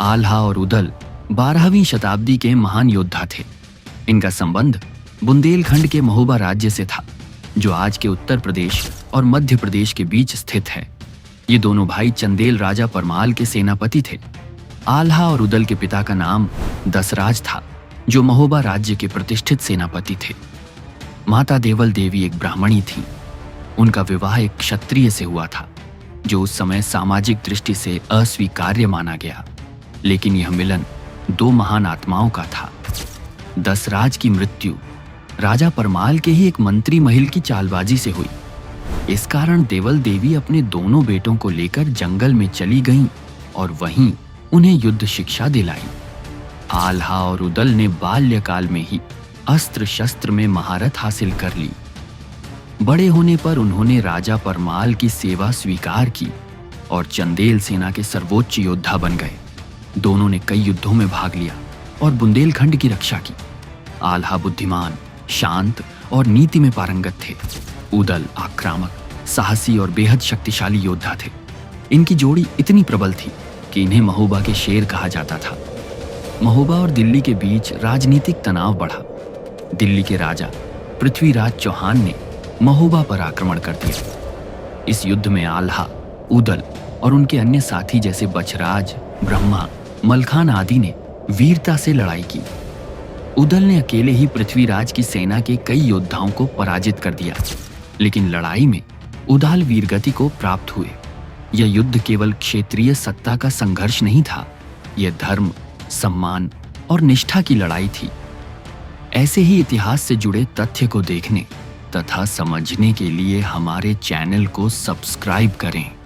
आल्हा और उदल 12वीं शताब्दी के महान योद्धा थे। इनका संबंध बुंदेलखंड के महोबा राज्य से था, जो आज के उत्तर प्रदेश और मध्य प्रदेश के बीच स्थित है। ये दोनों भाई चंदेल राजा परमाल के सेनापति थे। आल्हा और उदल के पिता का नाम दसराज था, जो महोबा राज्य के प्रतिष्ठित सेनापति थे। माता देवल देवी एक ब्राह्मणी थी। उनका विवाह एक क्षत्रिय से हुआ था, जो उस समय सामाजिक दृष्टि से अस्वीकार्य माना गया। लेकिन यह मिलन दो महान आत्माओं का था। दसराज की मृत्यु राजा परमाल के ही एक मंत्री महल की चालबाजी से हुई। इस कारण देवल देवी अपने दोनों बेटों को लेकर जंगल में चली गईं और वहीं उन्हें युद्ध शिक्षा दिलाई। आल्हा और उदल ने बाल्यकाल में ही अस्त्र शस्त्र में महारत हासिल कर ली। बड़े होने पर उन्होंने राजा परमाल की सेवा स्वीकार की और चंदेल सेना के सर्वोच्च योद्धा बन गए। दोनों ने कई युद्धों में भाग लिया और बुंदेलखंड की रक्षा की। आल्हा बुद्धिमान, शांत और नीति में पारंगत थे। उदल आक्रामक, साहसी और बेहद शक्तिशाली योद्धा थे। इनकी जोड़ी इतनी प्रबल थी कि इन्हें महोबा के शेर कहा जाता था। महोबा और दिल्ली के बीच राजनीतिक तनाव बढ़ा। दिल्ली के राजा पृथ्वीराज चौहान ने महोबा पर आक्रमण कर दिया। इस युद्ध में आल्हा, उदल और उनके अन्य साथी जैसे बछराज, ब्रह्मा, मलखान आदि ने वीरता से लड़ाई की। उदल ने अकेले ही पृथ्वीराज की सेना के कई योद्धाओं को पराजित कर दिया, लेकिन लड़ाई में उदल वीरगति को प्राप्त हुए। यह युद्ध केवल क्षेत्रीय सत्ता का संघर्ष नहीं था, यह धर्म, सम्मान और निष्ठा की लड़ाई थी। ऐसे ही इतिहास से जुड़े तथ्य को देखने तथा समझने के लिए हमारे चैनल को सब्सक्राइब करें।